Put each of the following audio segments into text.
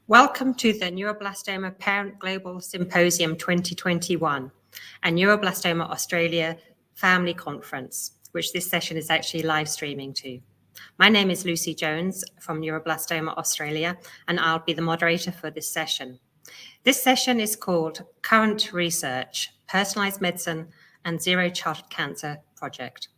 Welcome to the Neuroblastoma Parent Global Symposium 2021 and Neuroblastoma Australia Family Conference, which this session is actually live streaming to. My name is Lucy Jones from Neuroblastoma Australia, and I'll be the moderator for this session. This session is called Current Research, Personalised Medicine and Zero Childhood Cancer Project.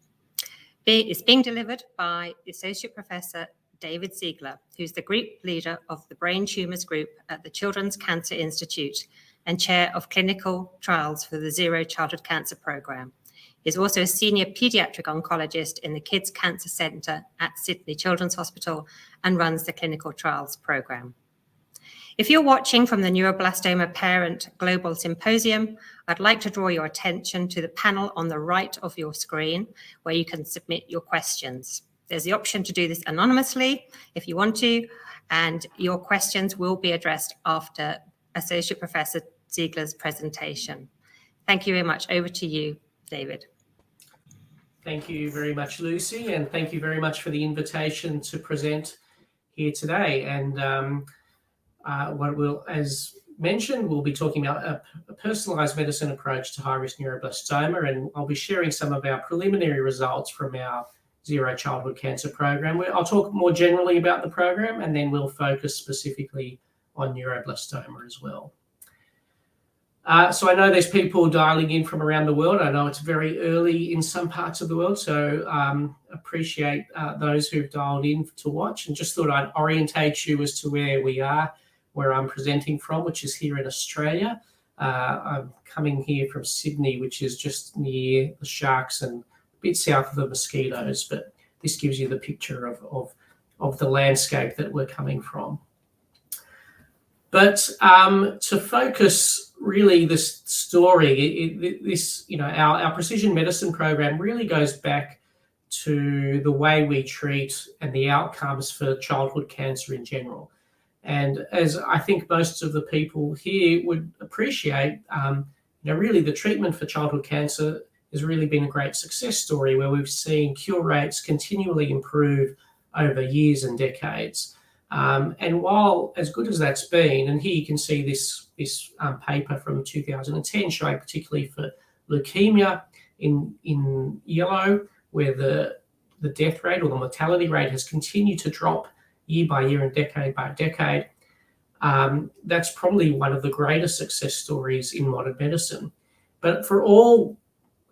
It's being delivered by the Associate Professor David Ziegler, who's the group leader of the Brain Tumours Group at the Children's Cancer Institute and chair of clinical trials for the Zero Childhood Cancer Programme. He's also a senior paediatric oncologist in the Kids Cancer Centre at Sydney Children's Hospital and runs the clinical trials programme. If you're watching from the Neuroblastoma Parent Global Symposium, I'd like to draw your attention to the panel on the right of your screen where you can submit your questions. There's the option to do this anonymously if you want to, and your questions will be addressed after Associate Professor Ziegler's presentation. Thank you very much. Over to you, David. Thank you very much, Lucy, and thank you very much for the invitation to present here today. And as mentioned, we'll be talking about a personalised medicine approach to high-risk neuroblastoma, and I'll be sharing some of our preliminary results from our Zero Childhood Cancer Program. I'll talk more generally about the program, and then we'll focus specifically on neuroblastoma as well. So I know there's people dialing in from around the world. I know it's very early in some parts of the world, so appreciate those who've dialed in to watch, and just thought I'd orientate you as to where we are, where I'm presenting from, which is here in Australia. I'm coming here from Sydney, which is just near the sharks and bit south of the mosquitoes, but this gives you the picture of the landscape that we're coming from. But to focus really this story, our precision medicine program really goes back to the way we treat and the outcomes for childhood cancer in general. And as I think most of the people here would appreciate, really the treatment for childhood cancer has really been a great success story where we've seen cure rates continually improve over years and decades. And while as good as that's been, and here you can see this paper from 2010 showing particularly for leukemia in yellow, where the death rate or the mortality rate has continued to drop year by year and decade by decade, that's probably one of the greatest success stories in modern medicine. But for all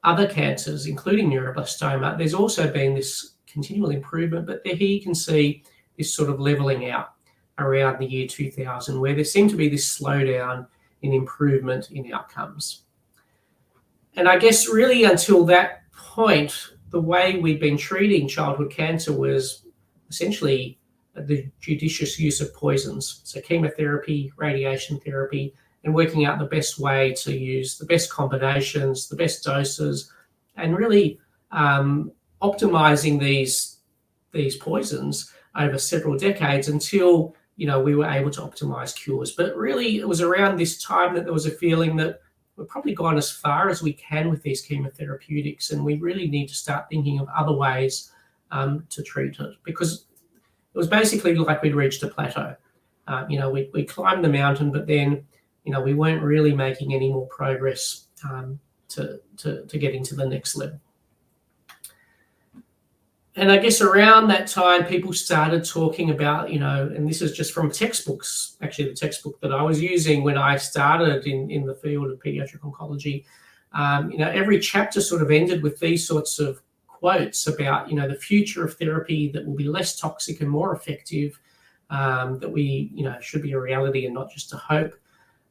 other cancers, including neuroblastoma, there's also been this continual improvement, but here you can see this sort of levelling out around the year 2000, where there seemed to be this slowdown in improvement in outcomes. And I guess really until that point, the way we've been treating childhood cancer was essentially the judicious use of poisons, so chemotherapy, radiation therapy, and working out the best way to use the best combinations, the best doses, and really optimizing these poisons over several decades until we were able to optimize cures. But really, it was around this time that there was a feeling that we've probably gone as far as we can with these chemotherapeutics, and we really need to start thinking of other ways to treat it, because it was basically like we'd reached a plateau. We climbed the mountain, but then we weren't really making any more progress to get into the next level. And I guess around that time, people started talking about, and this is just from textbooks, actually the textbook that I was using when I started in the field of pediatric oncology. Every chapter sort of ended with these sorts of quotes about, the future of therapy that will be less toxic and more effective, that we, should be a reality and not just a hope.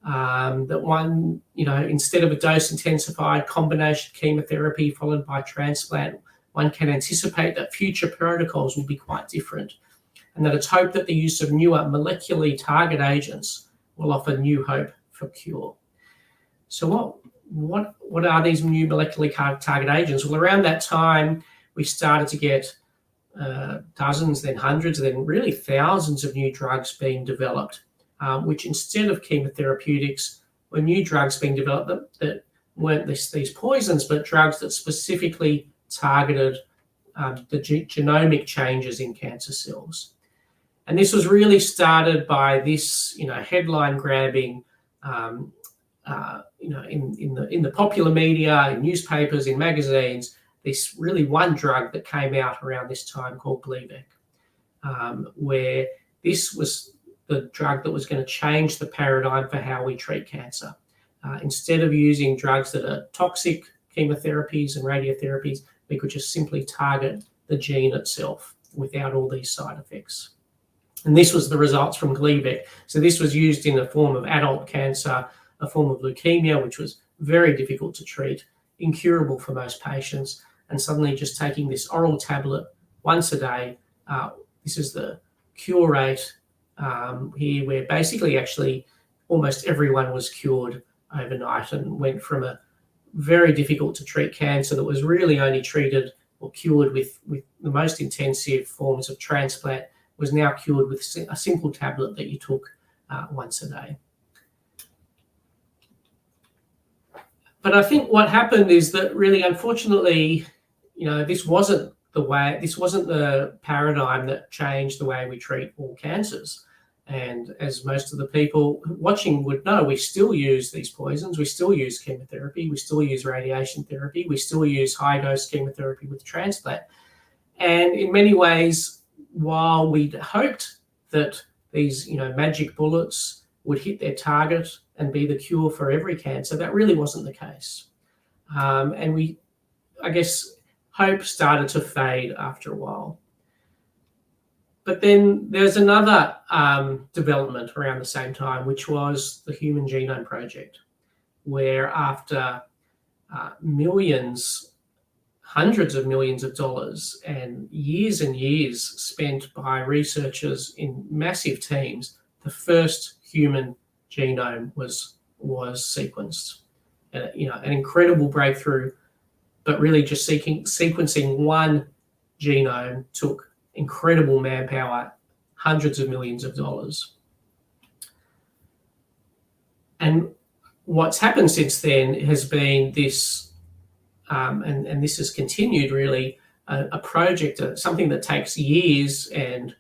That one, instead of a dose-intensified combination chemotherapy followed by transplant, one can anticipate that future protocols will be quite different, and that it's hoped that the use of newer molecularly target agents will offer new hope for cure. So what are these new molecularly target agents? Well, around that time, we started to get dozens, then hundreds, then really thousands of new drugs being developed, which instead of chemotherapeutics were new drugs being developed that weren't these poisons, but drugs that specifically targeted the genomic changes in cancer cells. And this was really started by this, headline grabbing, in the popular media, in newspapers, in magazines, this really one drug that came out around this time called Gleevec, where this was the drug that was going to change the paradigm for how we treat cancer. Instead of using drugs that are toxic, chemotherapies and radiotherapies, we could just simply target the gene itself without all these side effects. And this was the results from Gleevec. So this was used in a form of adult cancer, a form of leukemia, which was very difficult to treat, incurable for most patients, and suddenly just taking this oral tablet once a day. This is the cure rate here, where basically actually almost everyone was cured overnight and went from a very difficult to treat cancer that was really only treated or cured with the most intensive forms of transplant, was now cured with a simple tablet that you took once a day. But I think what happened is that really, unfortunately, this wasn't the paradigm that changed the way we treat all cancers. And as most of the people watching would know, we still use these poisons, we still use chemotherapy, we still use radiation therapy, we still use high-dose chemotherapy with transplant. And in many ways, while we'd hoped that these, magic bullets would hit their target and be the cure for every cancer, that really wasn't the case. And I guess, hope started to fade after a while. But then there's another development around the same time, which was the Human Genome Project, where after hundreds of millions of dollars and years spent by researchers in massive teams, the first human genome was sequenced. An incredible breakthrough, but really just sequencing one genome took incredible manpower, hundreds of millions of dollars. And what's happened since then has been this, and this has continued really, a project, something that takes years and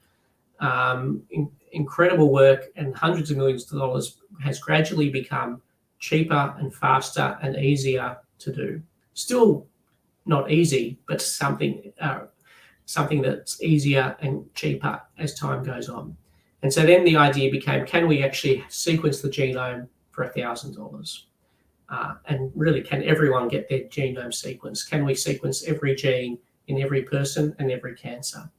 incredible work and hundreds of millions of dollars, has gradually become cheaper and faster and easier to do. Still not easy, but something that's easier and cheaper as time goes on. And so then the idea became, can we actually sequence the genome for $1,000? And really, can everyone get their genome sequenced? Can we sequence every gene in every person and every cancer?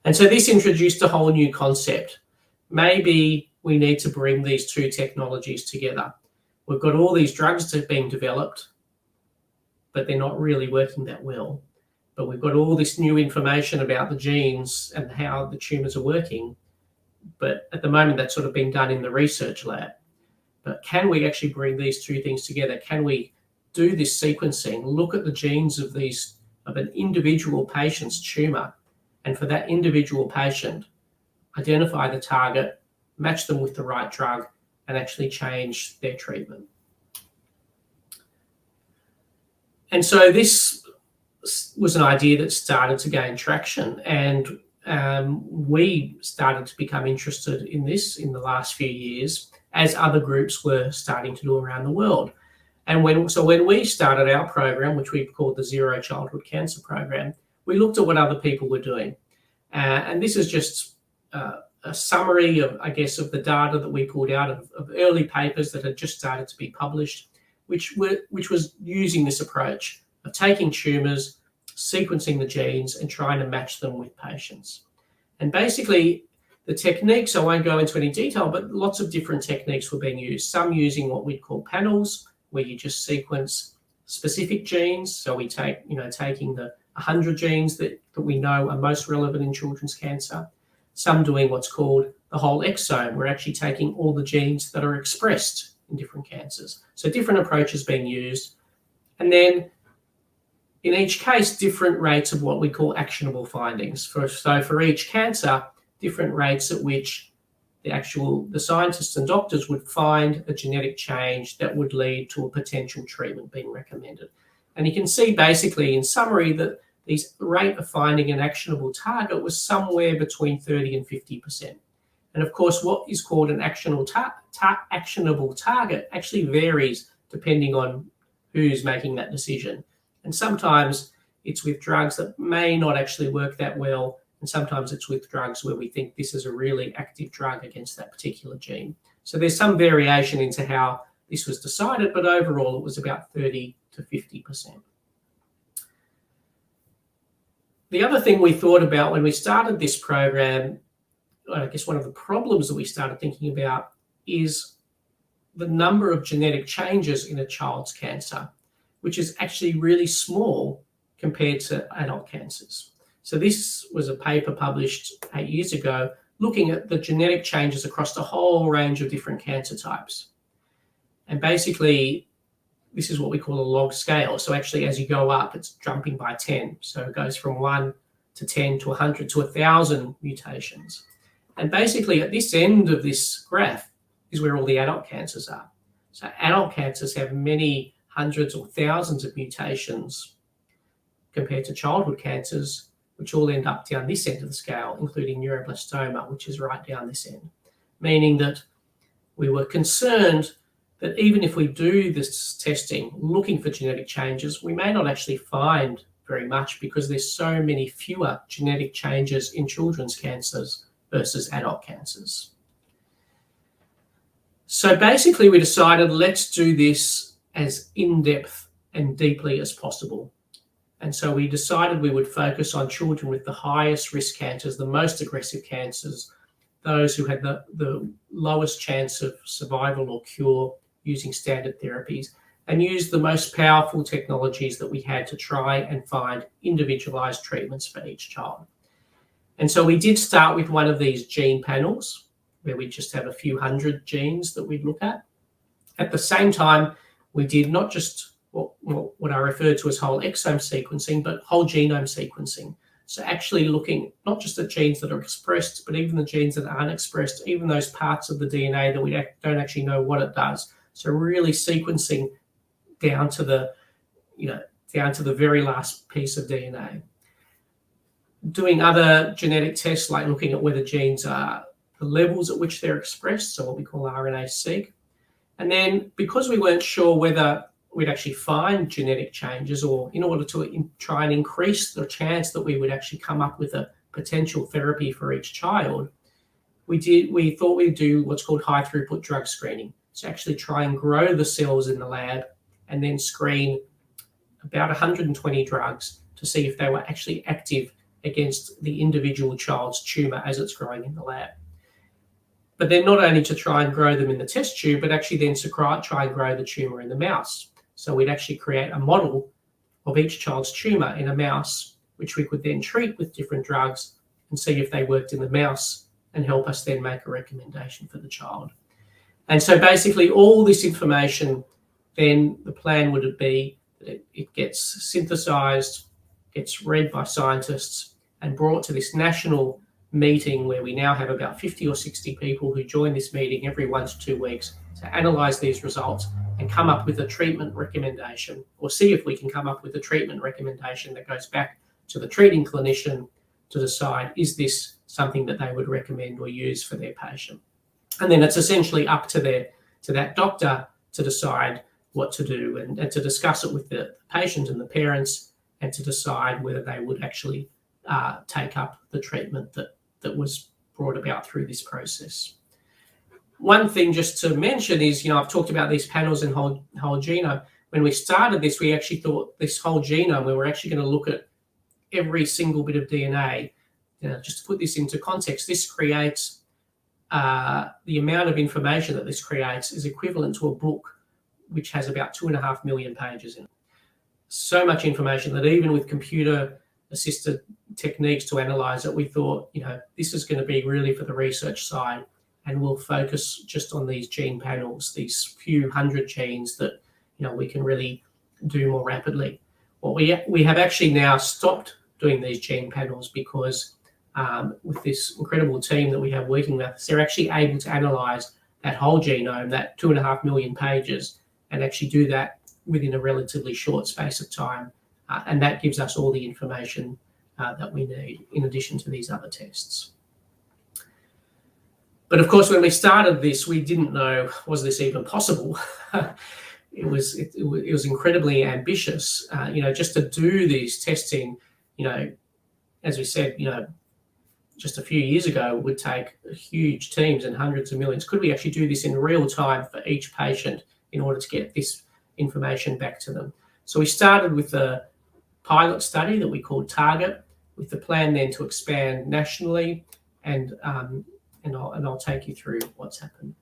And so this introduced a whole new concept. Maybe we need to bring these two technologies together. We've got all these drugs that are being developed, but they're not really working that well. But we've got all this new information about the genes and how the tumours are working. But at the moment, that's sort of being done in the research lab. But can we actually bring these two things together? Can we do this sequencing, look at the genes of an individual patient's tumour, and for that individual patient, identify the target, match them with the right drug, and actually change their treatment? And so this was an idea that started to gain traction, and we started to become interested in this in the last few years, as other groups were starting to do around the world. And when we started our program, which we called the Zero Childhood Cancer Program, we looked at what other people were doing. And this is just a summary of, I guess, of the data that we pulled out of early papers that had just started to be published, which was using this approach of taking tumours, sequencing the genes, and trying to match them with patients. And basically, the techniques, I won't go into any detail, but lots of different techniques were being used. Some using what we'd call panels, where you just sequence specific genes. So we taking the 100 genes that we know are most relevant in children's cancer. Some doing what's called the whole exome. We're actually taking all the genes that are expressed in different cancers. So different approaches being used. And then in each case, different rates of what we call actionable findings. So for each cancer, different rates at which the scientists and doctors would find a genetic change that would lead to a potential treatment being recommended. And you can see basically in summary that this rate of finding an actionable target was somewhere between 30 and 50%. And of course, what is called an actionable target actually varies depending on who's making that decision. And sometimes it's with drugs that may not actually work that well, and sometimes it's with drugs where we think this is a really active drug against that particular gene. So there's some variation into how this was decided, but overall it was about 30 to 50%. The other thing we thought about when we started this program, I guess one of the problems that we started thinking about is the number of genetic changes in a child's cancer, which is actually really small compared to adult cancers. So this was a paper published 8 years ago looking at the genetic changes across the whole range of different cancer types. And basically, this is what we call a log scale. So actually, as you go up, it's jumping by 10. So it goes from 1 to 10 to 100 to 1,000 mutations. And basically, at this end of this graph is where all the adult cancers are. So adult cancers have many hundreds or thousands of mutations compared to childhood cancers, which all end up down this end of the scale, including neuroblastoma, which is right down this end, meaning that we were concerned that even if we do this testing looking for genetic changes, we may not actually find very much because there's so many fewer genetic changes in children's cancers versus adult cancers. So basically we decided let's do this as in-depth and deeply as possible. And so we decided we would focus on children with the highest risk cancers, the most aggressive cancers, those who had the lowest chance of survival or cure using standard therapies, and use the most powerful technologies that we had to try and find individualized treatments for each child. And so we did start with one of these gene panels where we just have a few hundred genes that we'd look at. At the same time, we did not just what I refer to as whole exome sequencing, but whole genome sequencing. So actually looking not just at genes that are expressed, but even the genes that aren't expressed, even those parts of the DNA that we don't actually know what it does. So really sequencing down to the very last piece of DNA. Doing other genetic tests like looking at whether genes are the levels at which they're expressed, so what we call RNA-seq. And then because we weren't sure whether we'd actually find genetic changes, or in order to try and increase the chance that we would actually come up with a potential therapy for each child, we thought we'd do what's called high-throughput drug screening. So actually try and grow the cells in the lab and then screen about 120 drugs to see if they were actually active against the individual child's tumour as it's growing in the lab. But then not only to try and grow them in the test tube, but actually then to try and grow the tumour in the mouse. So we'd actually create a model of each child's tumour in a mouse, which we could then treat with different drugs and see if they worked in the mouse and help us then make a recommendation for the child. And so basically all this information, then the plan would be that it gets synthesized, gets read by scientists and brought to this national meeting where we now have about 50 or 60 people who join this meeting every 1 to 2 weeks to analyze these results and come up with a treatment recommendation, or see if we can come up with a treatment recommendation that goes back to the treating clinician to decide, is this something that they would recommend or use for their patient? And then it's essentially up to that doctor to decide what to do and to discuss it with the patient and the parents, and to decide whether they would actually take up the treatment that was brought about through this process. One thing just to mention is, I've talked about these panels and whole genome. When we started this, we actually thought this whole genome, where we're actually going to look at every single bit of DNA. Just to put this into context, this creates the amount of information that this creates is equivalent to a book which has about 2.5 million pages in it. So much information that even with computer-assisted techniques to analyze it, we thought, this is going to be really for the research side, and we'll focus just on these gene panels, these few hundred genes that we can really do more rapidly. Well, we have actually now stopped doing these gene panels because with this incredible team that we have working with us, they're actually able to analyze that whole genome, that 2.5 million pages, and actually do that within a relatively short space of time and that gives us all the information that we need in addition to these other tests. But of course, when we started this, we didn't know, was this even possible? It was incredibly ambitious, just to do these testing, as we said, just a few years ago would take huge teams and hundreds of millions. Could we actually do this in real time for each patient in order to get this information back to them? So we started with a pilot study that we called Target, with the plan then to expand nationally, and I'll take you through what's happened.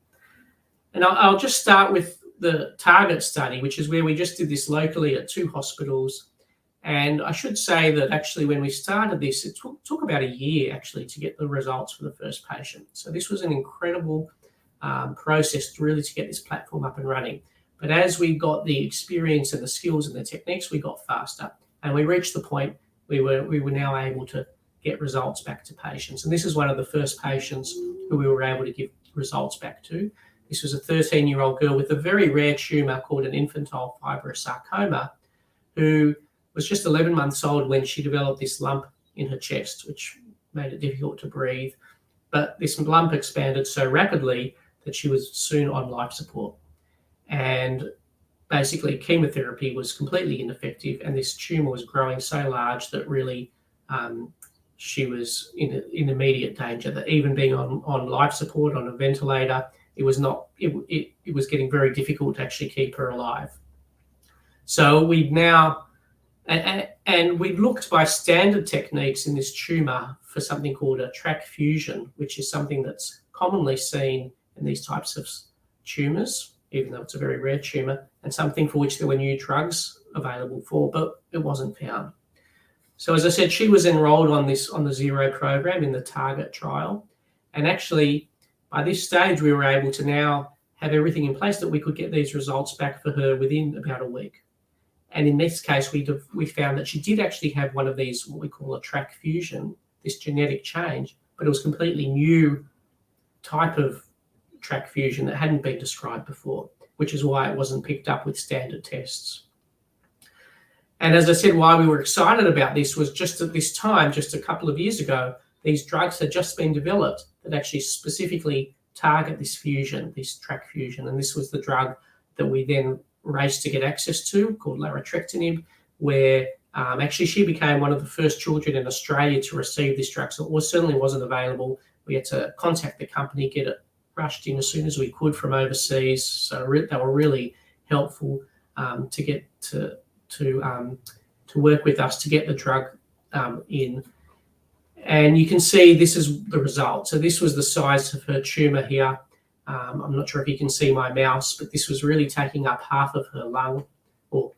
And I'll just start with the Target study, which is where we just did this locally at 2 hospitals. And I should say that actually when we started this, it took about a year actually to get the results for the first patient. So this was an incredible process really to get this platform up and running. But as we got the experience and the skills and the techniques, we got faster. And we reached the point we were now able to get results back to patients. And this is one of the first patients who we were able to give results back to. This was a 13-year-old girl with a very rare tumour called an infantile fibrous sarcoma, who was just 11 months old when she developed this lump in her chest, which made it difficult to breathe. But this lump expanded so rapidly that she was soon on life support. And basically chemotherapy was completely ineffective, and this tumour was growing so large that really she was in immediate danger, that even being on life support, on a ventilator, it was getting very difficult to actually keep her alive. So we've now, and we've looked by standard techniques in this tumour for something called a track fusion, which is something that's commonly seen in these types of tumours, even though it's a very rare tumour, and something for which there were new drugs available for, but it wasn't found. So as I said, she was enrolled on the Zero program in the Target trial. And actually, by this stage, we were able to now have everything in place that we could get these results back for her within about a week. And in this case, we found that she did actually have one of these, what we call a track fusion, this genetic change, but it was a completely new type of track fusion that hadn't been described before, which is why it wasn't picked up with standard tests. And as I said, why we were excited about this was just at this time, just a couple of years ago, these drugs had just been developed that actually specifically target this fusion, this track fusion. And this was the drug that we then raced to get access to, called larotrectinib, where actually she became one of the first children in Australia to receive this drug. So it certainly wasn't available. We had to contact the company, get it rushed in as soon as we could from overseas. So they were really helpful to get to work with us to get the drug in. And you can see this is the result. So this was the size of her tumour here. I'm not sure if you can see my mouse, but this was really taking up half of her lung, or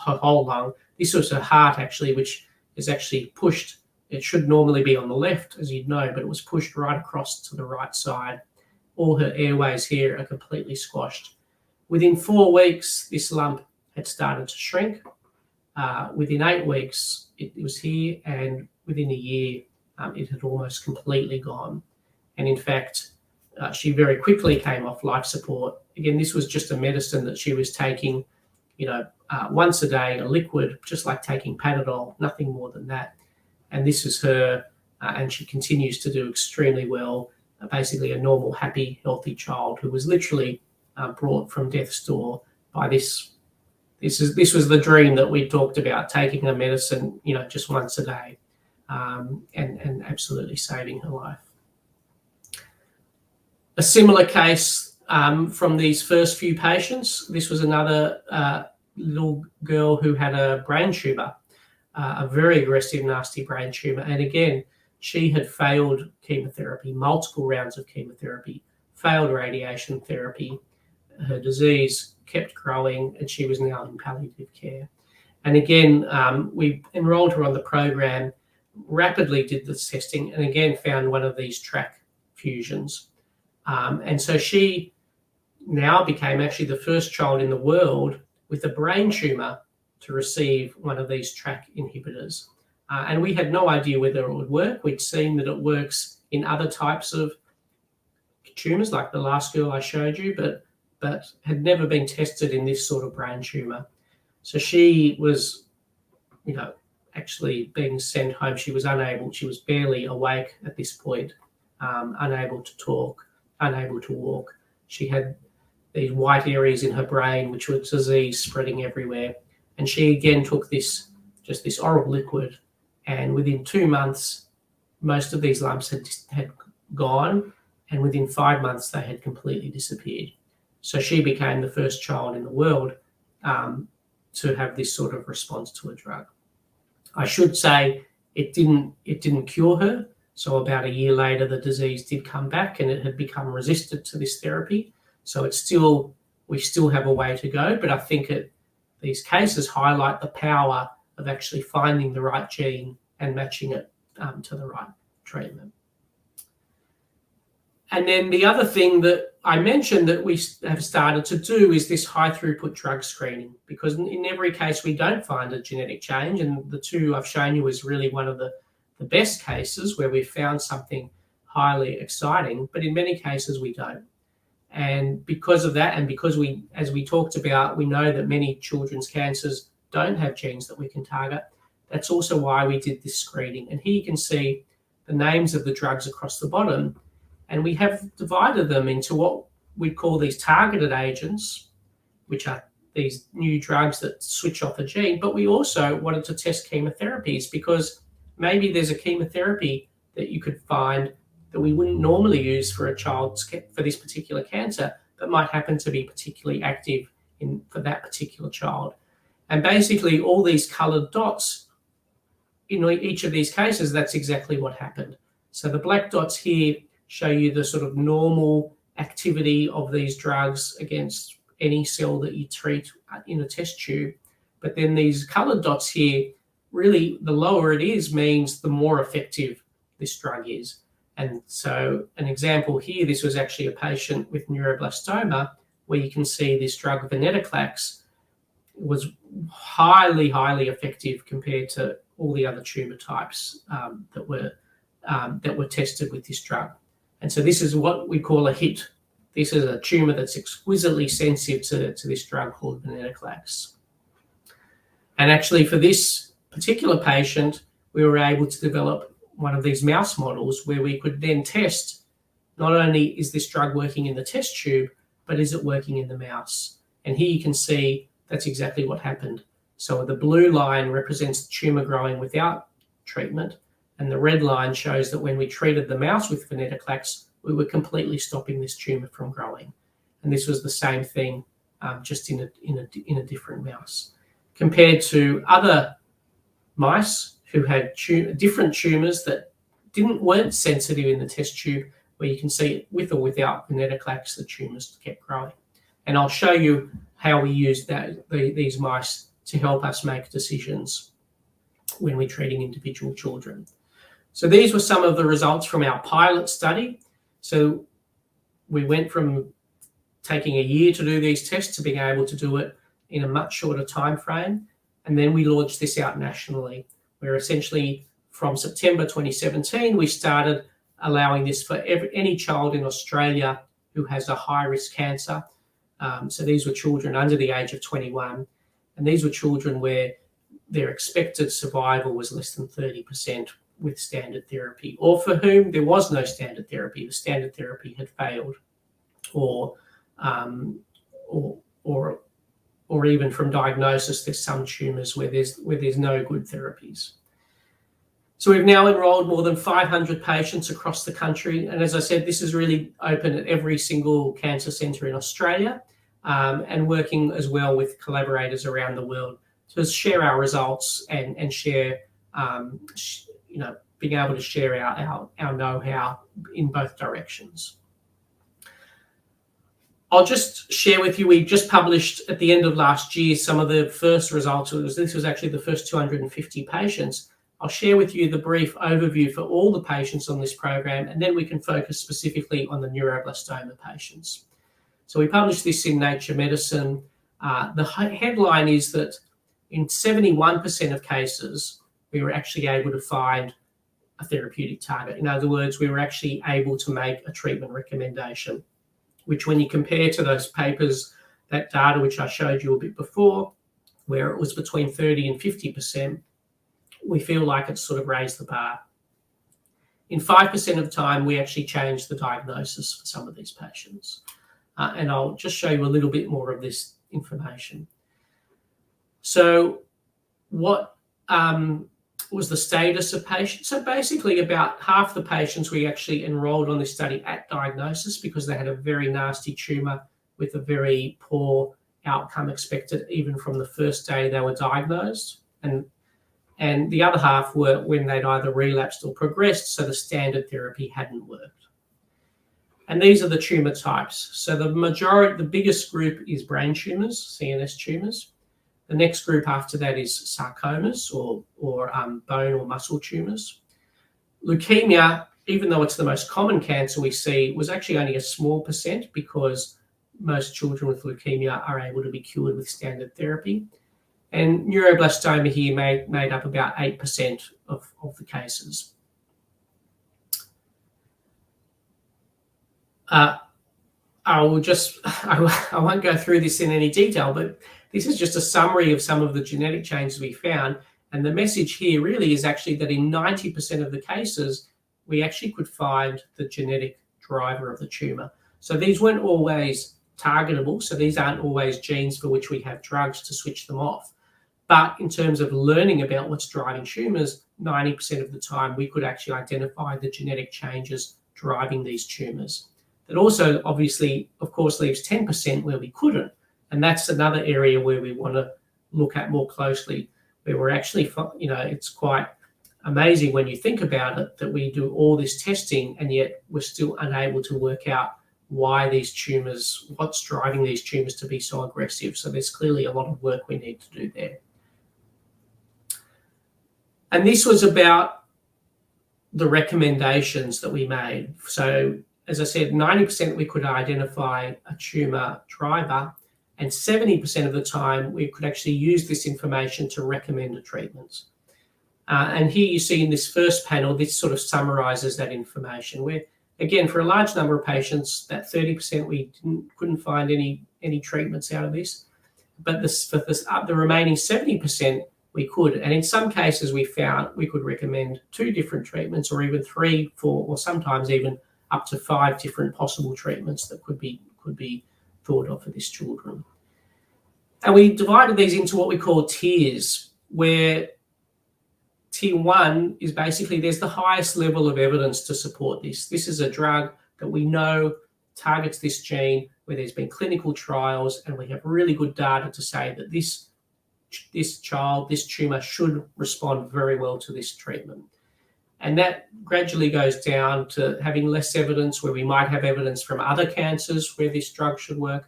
her whole lung. This was her heart, actually, which is actually pushed. It should normally be on the left, as you'd know, but it was pushed right across to the right side. All her airways here are completely squashed. Within 4 weeks, this lump had started to shrink. Within 8 weeks, it was here, and within a year, it had almost completely gone. And in fact, she very quickly came off life support. Again, this was just a medicine that she was taking, once a day, a liquid, just like taking Panadol, nothing more than that. And this is her, and she continues to do extremely well. Basically, a normal, happy, healthy child who was literally brought from death's door by this. This was the dream that we talked about, taking a medicine, just once a day, and absolutely saving her life. A similar case from these first few patients. This was another little girl who had a brain tumour, a very aggressive, nasty brain tumour. And again, she had failed chemotherapy, multiple rounds of chemotherapy, failed radiation therapy. Her disease kept growing, and she was now in palliative care. And again, we enrolled her on the program, rapidly did this testing, and again found one of these track fusions. And so she now became actually the first child in the world with a brain tumour to receive one of these track inhibitors. And we had no idea whether it would work. We'd seen that it works in other types of tumours, like the last girl I showed you, but had never been tested in this sort of brain tumour. So she was actually being sent home. She was barely awake at this point, unable to talk, unable to walk. She had these white areas in her brain, which were disease spreading everywhere. And she again took this oral liquid, and within 2 months, most of these lumps had gone, and within 5 months, they had completely disappeared. So she became the first child in the world to have this sort of response to a drug. I should say it didn't cure her. So about a year later, the disease did come back, and it had become resistant to this therapy. So we still have a way to go, but I think these cases highlight the power of actually finding the right gene and matching it to the right treatment. And then the other thing that I mentioned that we have started to do is this high-throughput drug screening, because in every case we don't find a genetic change, and the two I've shown you is really one of the best cases where we found something highly exciting, but in many cases we don't. And because of that, and because as we talked about, we know that many children's cancers don't have genes that we can target, that's also why we did this screening. And here you can see the names of the drugs across the bottom, and we have divided them into what we call these targeted agents, which are these new drugs that switch off a gene, but we also wanted to test chemotherapies, because maybe there's a chemotherapy that you could find that we wouldn't normally use for a child for this particular cancer, but might happen to be particularly active for that particular child. And basically all these colored dots, in each of these cases, that's exactly what happened. So the black dots here show you the sort of normal activity of these drugs against any cell that you treat in a test tube. But then these colored dots here, really the lower it is means the more effective this drug is. And so an example here, this was actually a patient with neuroblastoma, where you can see this drug venetoclax was highly, highly effective compared to all the other tumor types that were tested with this drug. And so this is what we call a hit. This is a tumor that's exquisitely sensitive to this drug called venetoclax. And actually for this particular patient, we were able to develop one of these mouse models where we could then test not only is this drug working in the test tube, but is it working in the mouse? And here you can see that's exactly what happened. So the blue line represents the tumor growing without treatment, and the red line shows that when we treated the mouse with venetoclax, we were completely stopping this tumor from growing. And this was the same thing, just in a different mouse. Compared to other mice who had different tumors that weren't sensitive in the test tube, where you can see with or without venetoclax, the tumors kept growing. And I'll show you how we used these mice to help us make decisions when we're treating individual children. So these were some of the results from our pilot study. So we went from taking a year to do these tests to being able to do it in a much shorter time frame. And then we launched this out nationally, where essentially from September 2017, we started allowing this for any child in Australia who has a high-risk cancer. So these were children under the age of 21, and these were children where their expected survival was less than 30% with standard therapy, or for whom there was no standard therapy. The standard therapy had failed, or even from diagnosis, there's some tumours where there's no good therapies. So we've now enrolled more than 500 patients across the country. And as I said, this is really open at every single cancer centre in Australia, and working as well with collaborators around the world to share our results and share, being able to share our know-how in both directions. I'll just share with you, we just published at the end of last year some of the first results. This was actually the first 250 patients. I'll share with you the brief overview for all the patients on this program, and then we can focus specifically on the neuroblastoma patients. So we published this in Nature Medicine. The headline is that in 71% of cases, we were actually able to find a therapeutic target. In other words, we were actually able to make a treatment recommendation, which when you compare to those papers, that data which I showed you a bit before, where it was between 30 and 50%, we feel like it's sort of raised the bar. In 5% of the time, we actually changed the diagnosis for some of these patients. And I'll just show you a little bit more of this information. So what was the status of patients? So basically about half the patients we actually enrolled on this study at diagnosis because they had a very nasty tumour with a very poor outcome expected even from the first day they were diagnosed. And the other half were when they'd either relapsed or progressed, so the standard therapy hadn't worked. And these are the tumour types. So the biggest group is brain tumours, CNS tumours. The next group after that is sarcomas or bone or muscle tumours. Leukemia, even though it's the most common cancer we see, was actually only a small percent because most children with leukemia are able to be cured with standard therapy. And neuroblastoma here made up about 8% of the cases. I won't go through this in any detail, but this is just a summary of some of the genetic changes we found. And the message here really is actually that in 90% of the cases, we actually could find the genetic driver of the tumour. So these weren't always targetable. So these aren't always genes for which we have drugs to switch them off. But in terms of learning about what's driving tumours, 90% of the time we could actually identify the genetic changes driving these tumours. That also obviously, of course, leaves 10% where we couldn't. And that's another area where we want to look at more closely, where we're actually, it's quite amazing when you think about it that we do all this testing and yet we're still unable to work out why these tumours, what's driving these tumours to be so aggressive. So there's clearly a lot of work we need to do there. And this was about the recommendations that we made. So as I said, 90% we could identify a tumour driver, and 70% of the time we could actually use this information to recommend a treatment. And here you see in this first panel, this sort of summarises that information where, again, for a large number of patients, that 30% we couldn't find any treatments out of this. But the remaining 70%, we could. And in some cases, we found we could recommend 2 different treatments or even 3, 4, or sometimes even up to 5 different possible treatments that could be thought of for these children. And we divided these into what we call tiers, where tier 1 is basically there's the highest level of evidence to support this. This is a drug that we know targets this gene, where there's been clinical trials, and we have really good data to say that this tumour should respond very well to this treatment. And that gradually goes down to having less evidence, where we might have evidence from other cancers where this drug should work.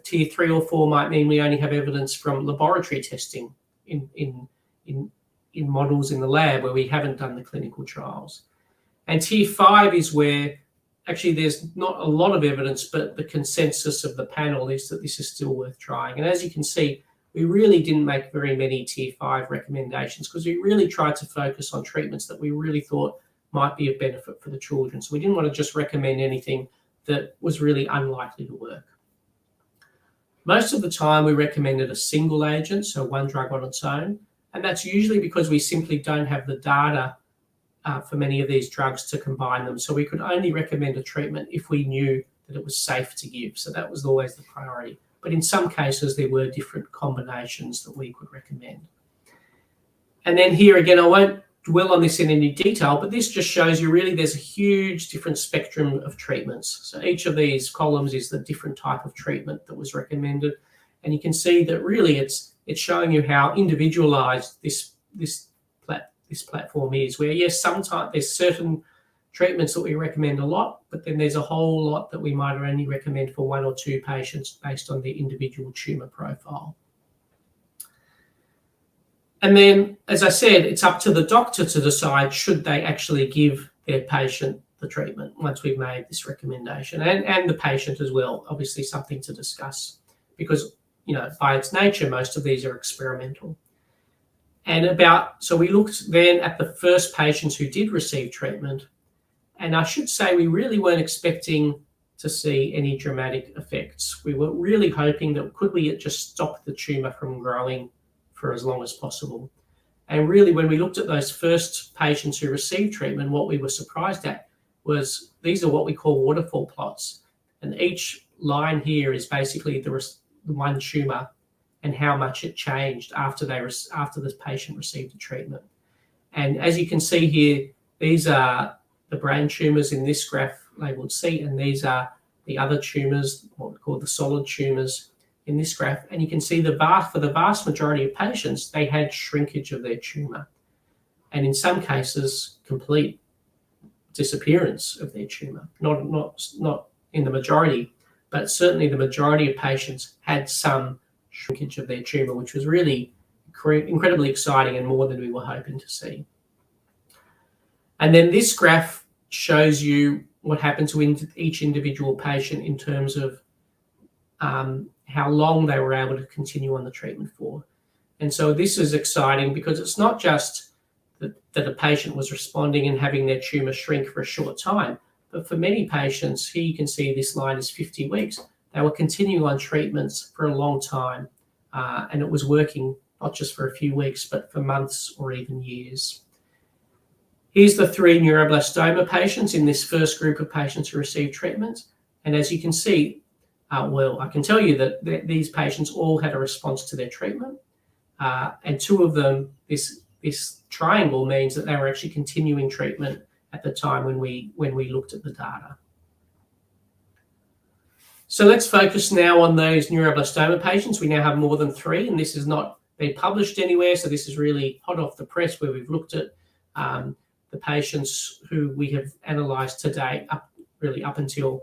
Tier 3 or 4 might mean we only have evidence from laboratory testing in models in the lab where we haven't done the clinical trials. And tier 5 is where actually there's not a lot of evidence, but the consensus of the panel is that this is still worth trying. And as you can see, we really didn't make very many tier 5 recommendations because we really tried to focus on treatments that we really thought might be of benefit for the children. So we didn't want to just recommend anything that was really unlikely to work. Most of the time we recommended a single agent, so one drug on its own. And that's usually because we simply don't have the data for many of these drugs to combine them. So we could only recommend a treatment if we knew that it was safe to give. So that was always the priority. But in some cases, there were different combinations that we could recommend. And then here again, I won't dwell on this in any detail, but this just shows you really there's a huge different spectrum of treatments. So each of these columns is the different type of treatment that was recommended. And you can see that really it's showing you how individualized this platform is, where yes, sometimes there's certain treatments that we recommend a lot, but then there's a whole lot that we might only recommend for 1 or 2 patients based on the individual tumour profile. And then, as I said, it's up to the doctor to decide should they actually give their patient the treatment once we've made this recommendation, and the patient as well, obviously something to discuss because, by its nature, most of these are experimental. So we looked then at the first patients who did receive treatment. And I should say we really weren't expecting to see any dramatic effects. We were really hoping that could we just stop the tumour from growing for as long as possible. And really, when we looked at those first patients who received treatment, what we were surprised at was these are what we call waterfall plots. And each line here is basically the one tumour and how much it changed after this patient received the treatment. And as you can see here, these are the brain tumours in this graph labelled C, and these are the other tumours, what we call the solid tumours in this graph. And you can see for the vast majority of patients, they had shrinkage of their tumour. And in some cases, complete disappearance of their tumour. Not in the majority, but certainly the majority of patients had some shrinkage of their tumour, which was really incredibly exciting and more than we were hoping to see. And then this graph shows you what happened to each individual patient in terms of how long they were able to continue on the treatment for. And so this is exciting because it's not just that a patient was responding and having their tumour shrink for a short time, but for many patients, here you can see this line is 50 weeks, they were continuing on treatments for a long time, and it was working not just for a few weeks, but for months or even years. Here's the 3 neuroblastoma patients in this first group of patients who received treatment. And as you can see, well, I can tell you that these patients all had a response to their treatment. And 2 of them, this triangle means that they were actually continuing treatment at the time when we looked at the data. So let's focus now on those neuroblastoma patients. We now have more than 3, and this has not been published anywhere. So this is really hot off the press, where we've looked at the patients who we have analysed to date, up until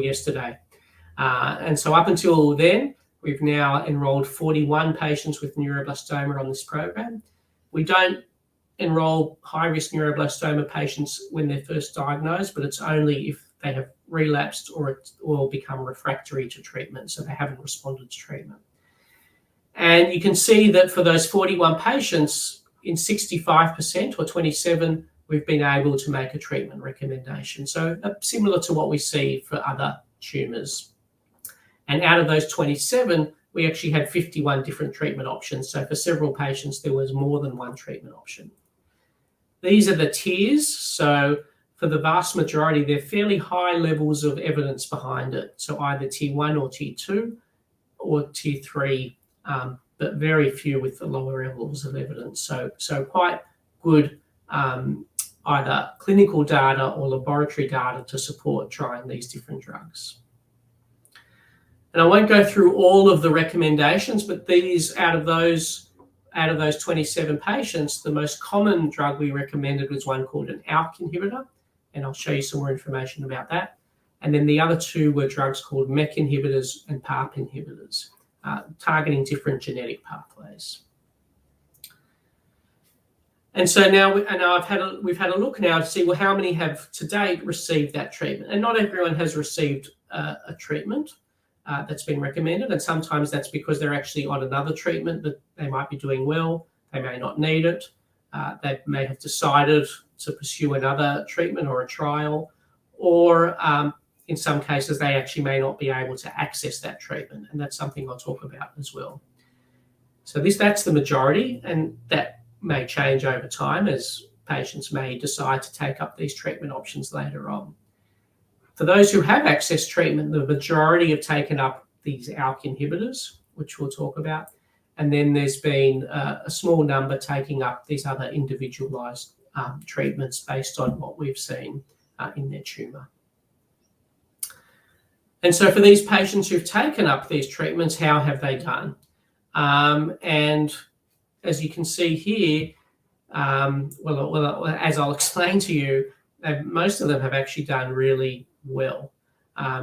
yesterday. And so up until then, we've now enrolled 41 patients with neuroblastoma on this program. We don't enroll high-risk neuroblastoma patients when they're first diagnosed, but it's only if they have relapsed or become refractory to treatment, so they haven't responded to treatment. And you can see that for those 41 patients, in 65% or 27, we've been able to make a treatment recommendation. So similar to what we see for other tumours. And out of those 27, we actually had 51 different treatment options. So for several patients, there was more than one treatment option. These are the tiers. So for the vast majority, they're fairly high levels of evidence behind it. So either tier 1 or tier 2 or tier 3, but very few with the lower levels of evidence. So quite good either clinical data or laboratory data to support trying these different drugs. And I won't go through all of the recommendations, but these out of those 27 patients, the most common drug we recommended was one called an ALK inhibitor, and I'll show you some more information about that. And then the other 2 were drugs called MEK inhibitors and PARP inhibitors, targeting different genetic pathways. And so now we've had a look now to see, well, how many have to date received that treatment? And not everyone has received a treatment that's been recommended, and sometimes that's because they're actually on another treatment that they might be doing well, they may not need it, they may have decided to pursue another treatment or a trial, or in some cases they actually may not be able to access that treatment, and that's something I'll talk about as well. So that's the majority, and that may change over time as patients may decide to take up these treatment options later on. For those who have accessed treatment, the majority have taken up these ALK inhibitors, which we'll talk about, and then there's been a small number taking up these other individualised treatments based on what we've seen in their tumour. And so for these patients who've taken up these treatments, how have they done? And as you can see here, well, as I'll explain to you, most of them have actually done really well.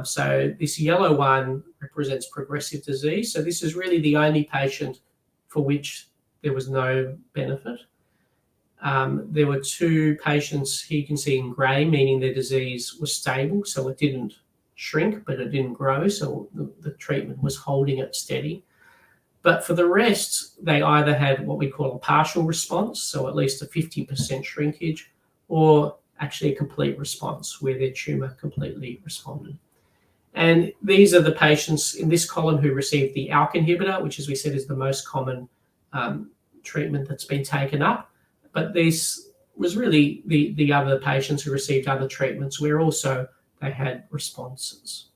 So this yellow one represents progressive disease. So this is really the only patient for which there was no benefit. There were 2 patients here you can see in grey, meaning their disease was stable. So it didn't shrink, but it didn't grow. So the treatment was holding it steady. But for the rest, they either had what we call a partial response, so at least a 50% shrinkage, or actually a complete response where their tumour completely responded. And these are the patients in this column who received the ALK inhibitor, which, as we said, is the most common treatment that's been taken up, but this was really the other patients who received other treatments where also they had responses.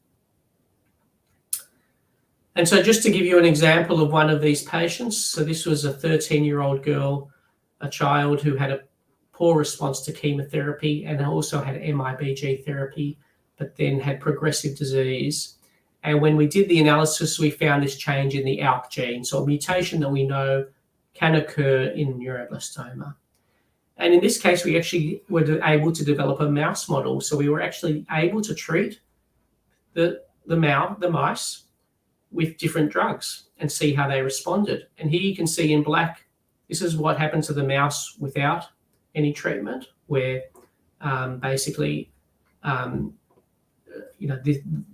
And so just to give you an example of one of these patients, so this was a 13-year-old girl, a child who had a poor response to chemotherapy and also had MIBG therapy, but then had progressive disease. And when we did the analysis, we found this change in the ALK gene, so a mutation that we know can occur in neuroblastoma. And in this case, we actually were able to develop a mouse model. So we were actually able to treat the mice with different drugs and see how they responded. And here you can see in black, this is what happened to the mouse without any treatment, where basically, the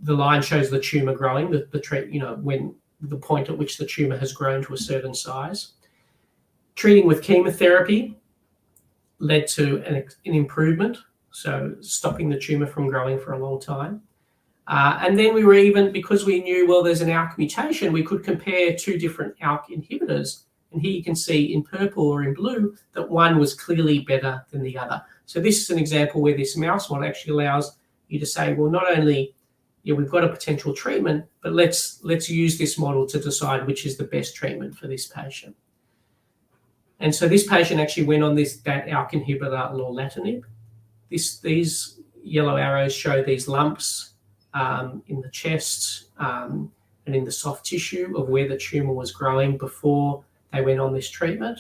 line shows the tumor growing, when the point at which the tumor has grown to a certain size. Treating with chemotherapy led to an improvement, so stopping the tumor from growing for a long time. And then we were even, because we knew, well, there's an ALK mutation, we could compare two different ALK inhibitors. And here you can see in purple or in blue that one was clearly better than the other. So this is an example where this mouse model actually allows you to say, well, not only we've got a potential treatment, but let's use this model to decide which is the best treatment for this patient. And so this patient actually went on that ALK inhibitor, lorlatinib. These yellow arrows show these lumps in the chest and in the soft tissue of where the tumor was growing before they went on this treatment.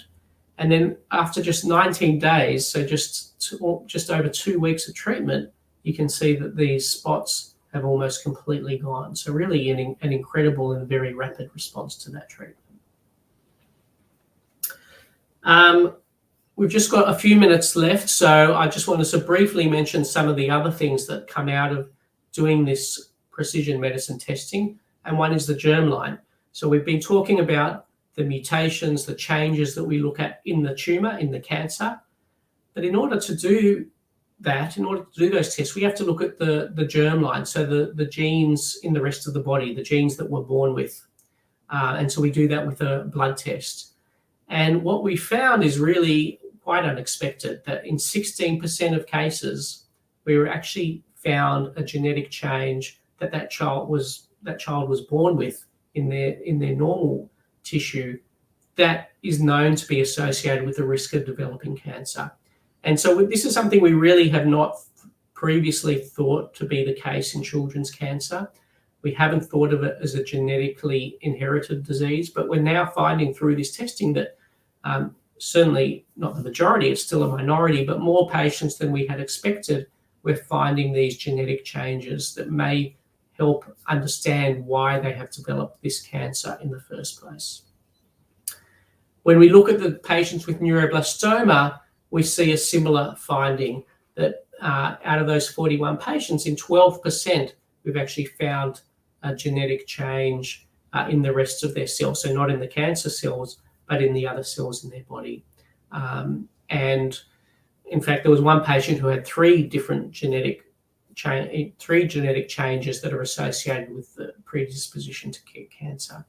And then after just 19 days, so just over 2 weeks of treatment, you can see that these spots have almost completely gone. So really an incredible and very rapid response to that treatment. We've just got a few minutes left, so I just wanted to briefly mention some of the other things that come out of doing this precision medicine testing, and one is the germline. So we've been talking about the mutations, the changes that we look at in the tumor, in the cancer, but in order to do that, in order to do those tests, we have to look at the germline, so the genes in the rest of the body, the genes that we're born with. And so we do that with a blood test. And what we found is really quite unexpected, that in 16% of cases, we were actually found a genetic change that child was born with in their normal tissue that is known to be associated with the risk of developing cancer. And so this is something we really have not previously thought to be the case in children's cancer. We haven't thought of it as a genetically inherited disease, but we're now finding through this testing that certainly not the majority, it's still a minority, but more patients than we had expected, we're finding these genetic changes that may help understand why they have developed this cancer in the first place. When we look at the patients with neuroblastoma, we see a similar finding that out of those 41 patients, in 12%, we've actually found a genetic change in the rest of their cells. So not in the cancer cells, but in the other cells in their body. And in fact, there was one patient who had three genetic changes that are associated with the predisposition to cancer.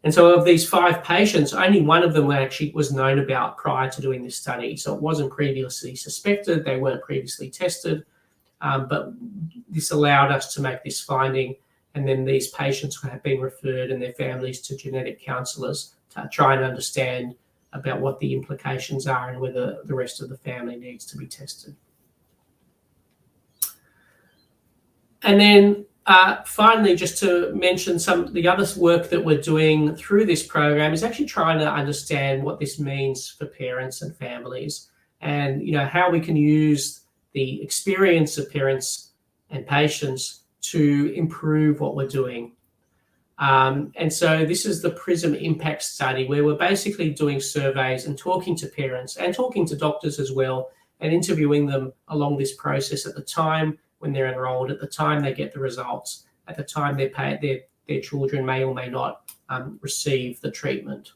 And so of these 5 patients, only one of them was known about prior to doing this study. So it wasn't previously suspected, they weren't previously tested, but this allowed us to make this finding. And then these patients have been referred and their families to genetic counsellors to try and understand about what the implications are and whether the rest of the family needs to be tested. And then finally, just to mention the other work that we're doing through this program is actually trying to understand what this means for parents and families, and how we can use the experience of parents and patients to improve what we're doing. And so this is the PRISM impact study, where we're basically doing surveys and talking to parents and talking to doctors as well, and interviewing them along this process at the time when they're enrolled, at the time they get the results, at the time their children may or may not receive the treatment.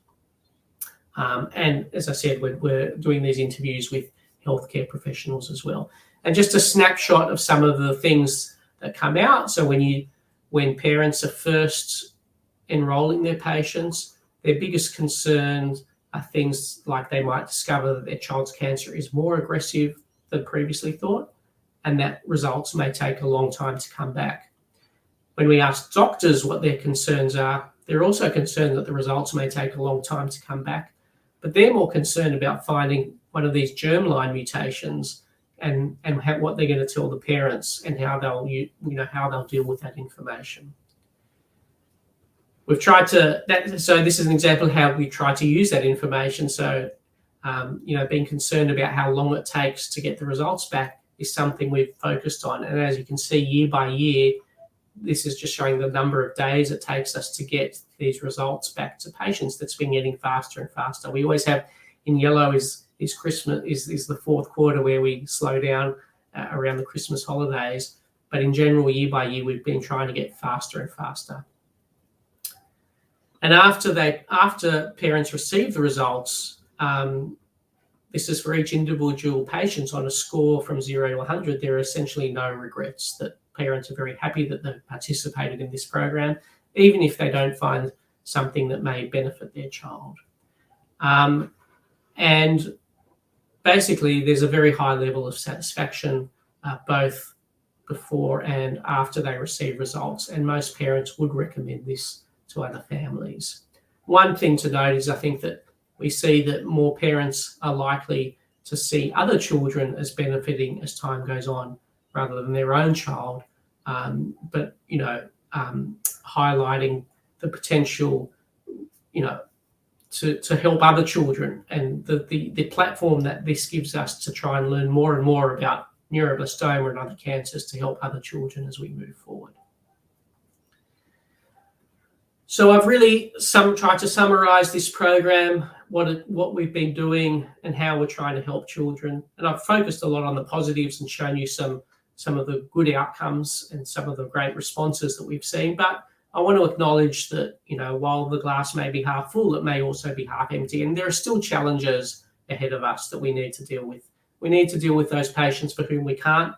And as I said, we're doing these interviews with healthcare professionals as well. And just a snapshot of some of the things that come out. So when parents are first enrolling their patients, their biggest concerns things like they might discover that their child's cancer is more aggressive than previously thought, and that results may take a long time to come back. When we ask doctors what their concerns are, they're also concerned that the results may take a long time to come back, but they're more concerned about finding one of these germline mutations and what they're going to tell the parents and how they'll deal with that information. We've tried to so this is an example of how we try to use that information. So being concerned about how long it takes to get the results back is something we've focused on. And as you can see, year by year, this is just showing the number of days it takes us to get these results back to patients. That's been getting faster and faster. We always have in yellow is Christmas, is the fourth quarter where we slow down around the Christmas holidays. But in general, year by year, we've been trying to get faster and faster. And after parents receive the results, this is for each individual patient on a score from 0 to 100, there are essentially no regrets, that parents are very happy that they've participated in this program, even if they don't find something that may benefit their child. And basically, there's a very high level of satisfaction both before and after they receive results, and most parents would recommend this to other families. One thing to note is I think that we see that more parents are likely to see other children as benefiting as time goes on rather than their own child, but highlighting the potential, to help other children, and the platform that this gives us to try and learn more and more about neuroblastoma and other cancers to help other children as we move forward. So I've really tried to summarize this program, what we've been doing and how we're trying to help children. And I've focused a lot on the positives and shown you some of the good outcomes and some of the great responses that we've seen. But I want to acknowledge that, while the glass may be half full, it may also be half empty. And there are still challenges ahead of us that we need to deal with. We need to deal with those patients for whom we can't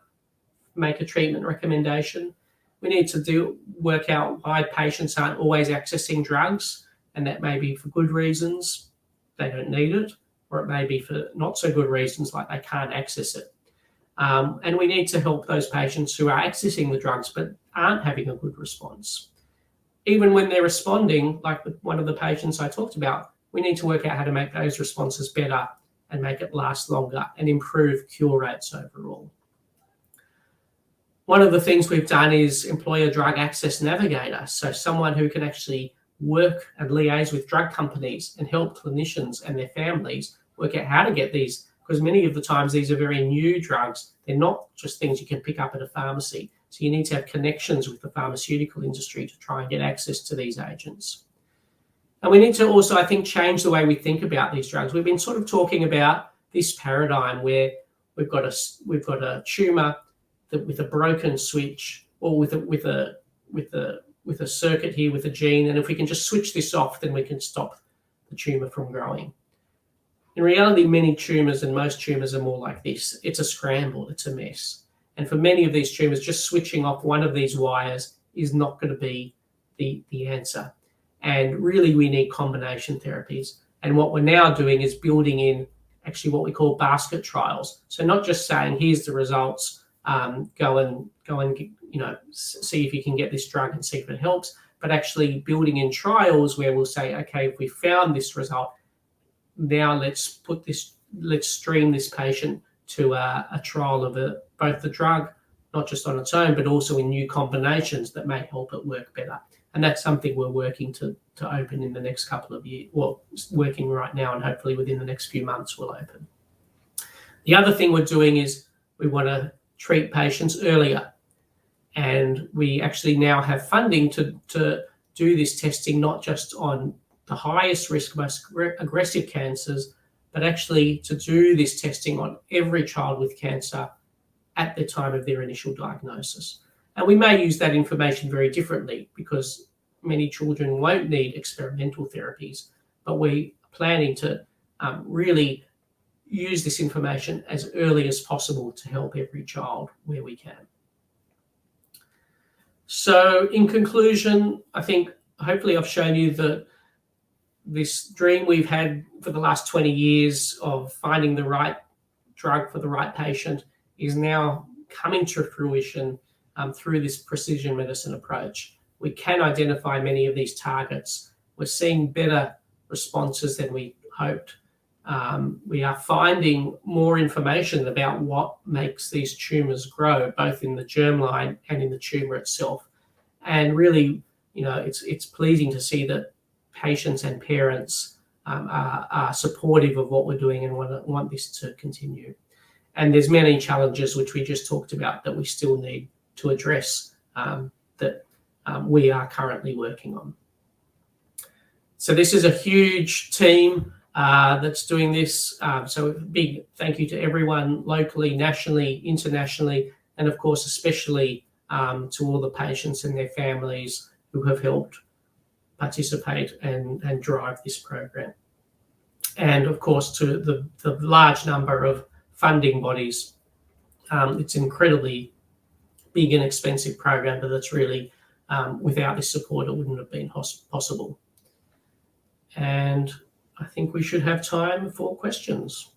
make a treatment recommendation. We need to work out why patients aren't always accessing drugs, and that may be for good reasons, they don't need it, or it may be for not so good reasons, like they can't access it. And we need to help those patients who are accessing the drugs but aren't having a good response. Even when they're responding, like one of the patients I talked about, we need to work out how to make those responses better and make it last longer and improve cure rates overall. One of the things we've done is employ a drug access navigator, so someone who can actually work and liaise with drug companies and help clinicians and their families work out how to get these, because many of the times these are very new drugs. They're not just things you can pick up at a pharmacy. So you need to have connections with the pharmaceutical industry to try and get access to these agents. And we need to also, I think, change the way we think about these drugs. We've been sort of talking about this paradigm where we've got a tumor with a broken switch, or with a circuit here with a gene, and if we can just switch this off, then we can stop the tumor from growing. In reality, many tumors and most tumors are more like this. It's a scramble, it's a mess. And for many of these tumors, just switching off one of these wires is not going to be the answer. And really, we need combination therapies. And what we're now doing is building in actually what we call basket trials. So not just saying, here's the results, go and see if you can get this drug and see if it helps, but actually building in trials where we'll say, okay, if we found this result, now let's stream this patient to a trial of both the drug, not just on its own, but also in new combinations that may help it work better. And that's something we're working to open in the next couple of years, well, working right now, and hopefully within the next few months we'll open. The other thing we're doing is we want to treat patients earlier. And we actually now have funding to do this testing, not just on the highest risk, most aggressive cancers, but actually to do this testing on every child with cancer at the time of their initial diagnosis. And we may use that information very differently, because many children won't need experimental therapies, but we're planning to really use this information as early as possible to help every child where we can. So in conclusion, I think hopefully I've shown you this dream we've had for the last 20 years of finding the right drug for the right patient is now coming to fruition through this precision medicine approach. We can identify many of these targets. We're seeing better responses than we hoped. We are finding more information about what makes these tumours grow, both in the germline and in the tumour itself. And really, it's pleasing to see that patients and parents are supportive of what we're doing and want this to continue. And there's many challenges which we just talked about that we still need to address that we are currently working on. So this is a huge team that's doing this. So a big thank you to everyone locally, nationally, internationally, and of course, especially to all the patients and their families who have helped participate and drive this program. And of course, to the large number of funding bodies. It's an incredibly big and expensive program, but that's really, without this support, it wouldn't have been possible. And I think we should have time for questions.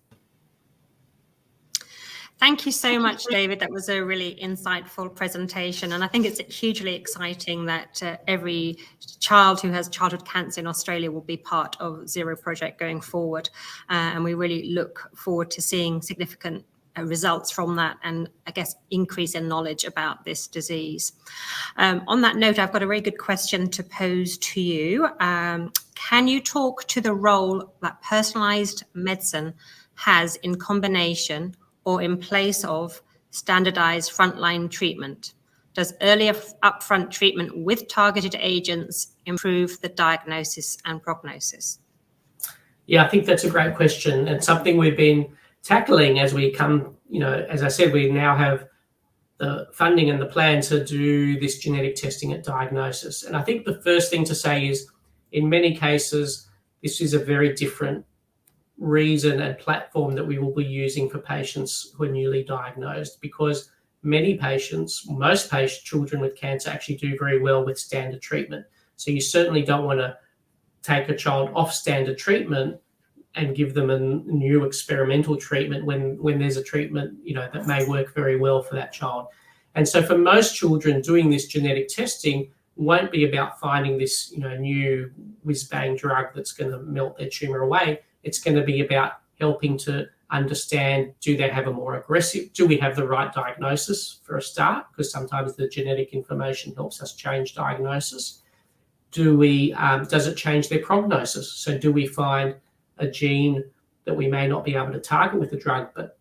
Thank you so much, David. That was a really insightful presentation. And I think it's hugely exciting that every child who has childhood cancer in Australia will be part of Zero Project going forward. And we really look forward to seeing significant results from that and, I guess, increase in knowledge about this disease. On that note, I've got a very good question to pose to you. Can you talk to the role that personalised medicine has in combination or in place of standardized frontline treatment? Does earlier upfront treatment with targeted agents improve the diagnosis and prognosis? Yeah, I think that's a great question and something we've been tackling as we come, as I said, we now have the funding and the plan to do this genetic testing at diagnosis. And I think the first thing to say is, in many cases, this is a very different reason and platform that we will be using for patients who are newly diagnosed, because many patients, most children with cancer actually do very well with standard treatment. So you certainly don't want to take a child off standard treatment and give them a new experimental treatment when there's a treatment that may work very well for that child. And so for most children, doing this genetic testing won't be about finding this new whiz-bang drug that's going to melt their tumour away. It's going to be about helping to understand, do we have the right diagnosis for a start? Because sometimes the genetic information helps us change diagnosis. Does it change their prognosis? So do we find a gene that we may not be able to target with the drug, but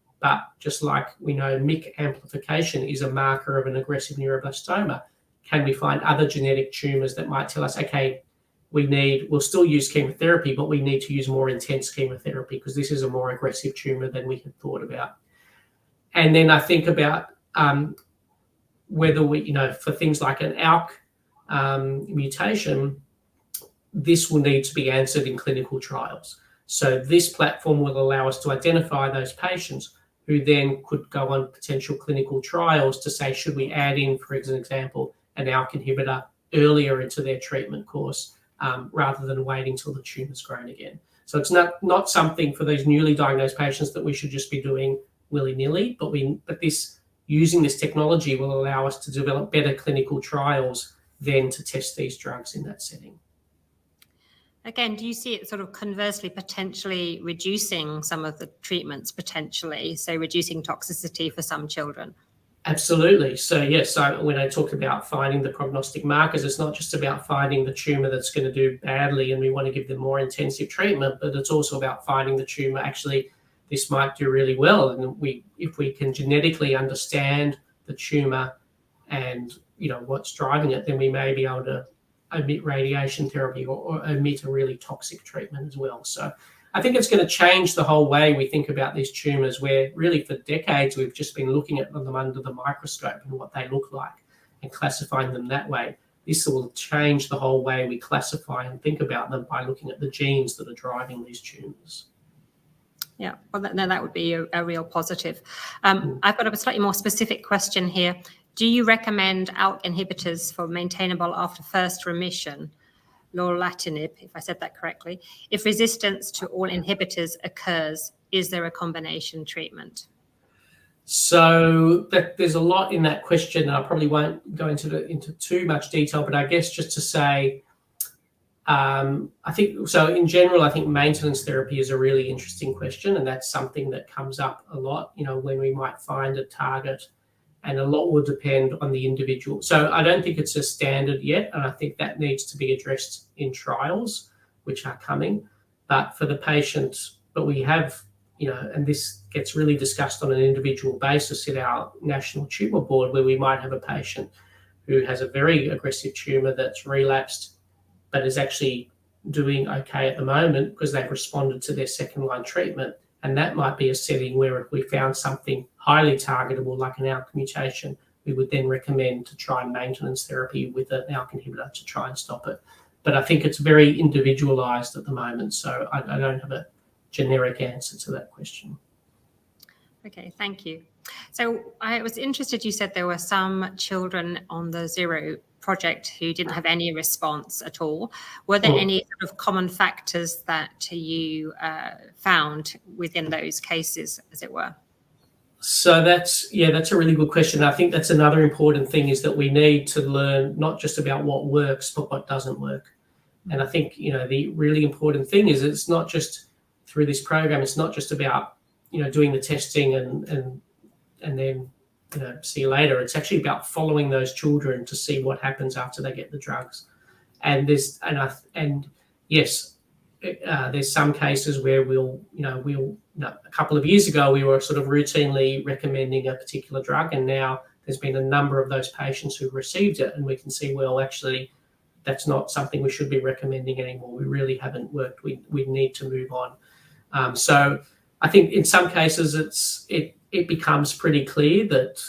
just like we know MYC amplification is a marker of an aggressive neuroblastoma, can we find other genetic tumours that might tell us, okay, we'll still use chemotherapy, but we need to use more intense chemotherapy because this is a more aggressive tumour than we had thought about. And then I think about whether we, for things like an ALK mutation, this will need to be answered in clinical trials. So this platform will allow us to identify those patients who then could go on potential clinical trials to say, should we add in, for example, an ALK inhibitor earlier into their treatment course, rather than waiting till the tumour's grown again. So it's not something for these newly diagnosed patients that we should just be doing willy-nilly, but using this technology will allow us to develop better clinical trials then to test these drugs in that setting. Again, do you see it sort of conversely potentially reducing some of the treatments potentially, so reducing toxicity for some children? Absolutely. So yes, when I talk about finding the prognostic markers, it's not just about finding the tumour that's going to do badly and we want to give them more intensive treatment, but it's also about finding the tumour, actually, this might do really well. And if we can genetically understand the tumour and what's driving it, then we may be able to omit radiation therapy or omit a really toxic treatment as well. So I think it's going to change the whole way we think about these tumours, where really for decades we've just been looking at them under the microscope and what they look like and classifying them that way. This will change the whole way we classify and think about them by looking at the genes that are driving these tumours. Yeah, well, that would be a real positive. I've got a slightly more specific question here. Do you recommend ALK inhibitors for maintainable after first remission? lorlatinib, if I said that correctly, if resistance to all inhibitors occurs, is there a combination treatment? So there's a lot in that question, and I probably won't go into too much detail, but I guess just to say, I think, so in general, I think maintenance therapy is a really interesting question, and that's something that comes up a lot, when we might find a target, and a lot will depend on the individual. So I don't think it's a standard yet, and I think that needs to be addressed in trials, which are coming. But for the patient, we have, and this gets really discussed on an individual basis in our National Tumour Board, where we might have a patient who has a very aggressive tumour that's relapsed, but is actually doing okay at the moment because they've responded to their second-line treatment. And that might be a setting where if we found something highly targetable, like an ALK mutation, we would then recommend to try maintenance therapy with an ALK inhibitor to try and stop it. But I think it's very individualised at the moment, so I don't have a generic answer to that question. Okay, thank you. So I was interested, you said there were some children on the Zero project who didn't have any response at all. Were there any sort of common factors that you found within those cases, as it were? So that's a really good question. I think that's another important thing, is that we need to learn not just about what works, but what doesn't work. And I think, the really important thing is it's not just through this program, it's not just about, doing the testing and then, see you later. It's actually about following those children to see what happens after they get the drugs. And there's some cases where a couple of years ago, we were sort of routinely recommending a particular drug, and now there's been a number of those patients who received it, and we can see, well, actually, that's not something we should be recommending anymore. We really haven't worked. We need to move on. So I think in some cases it becomes pretty clear that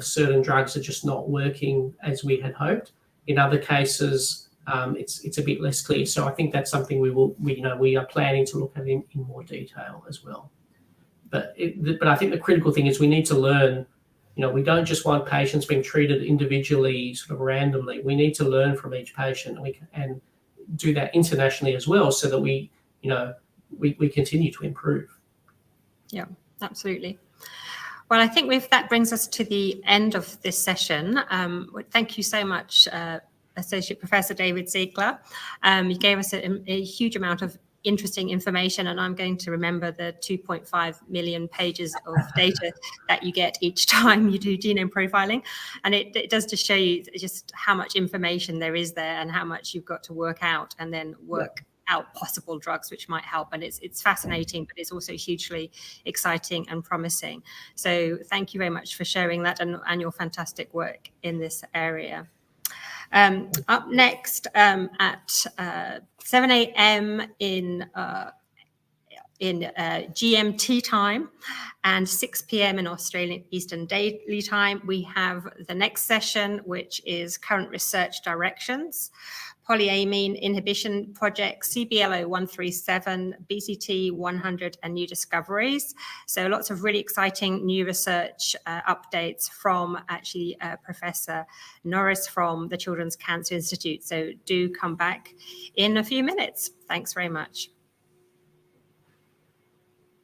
certain drugs are just not working as we had hoped. In other cases, it's a bit less clear. So I think that's something we are planning to look at in more detail as well. But I think the critical thing is we need to learn. We don't just want patients being treated individually, sort of randomly. We need to learn from each patient, and do that internationally as well, so that we continue to improve. Yeah, absolutely. Well, I think that brings us to the end of this session. Thank you so much, Associate Professor David Ziegler. You gave us a huge amount of interesting information, and I'm going to remember the 2.5 million pages of data that you get each time you do genome profiling. And it does just show you just how much information there is there, and how much you've got to work out, and then work out possible drugs which might help. And it's fascinating, but it's also hugely exciting and promising. So thank you very much for sharing that and your fantastic work in this area. Up next at 7 a.m. in GMT time and 6 p.m. in Australian Eastern Daily Time, we have the next session, which is Current Research Directions, Polyamine Inhibition Project, CBL0137, BCT100, and new discoveries. So lots of really exciting new research updates from actually Professor Norris from the Children's Cancer Institute. So do come back in a few minutes. Thanks very much.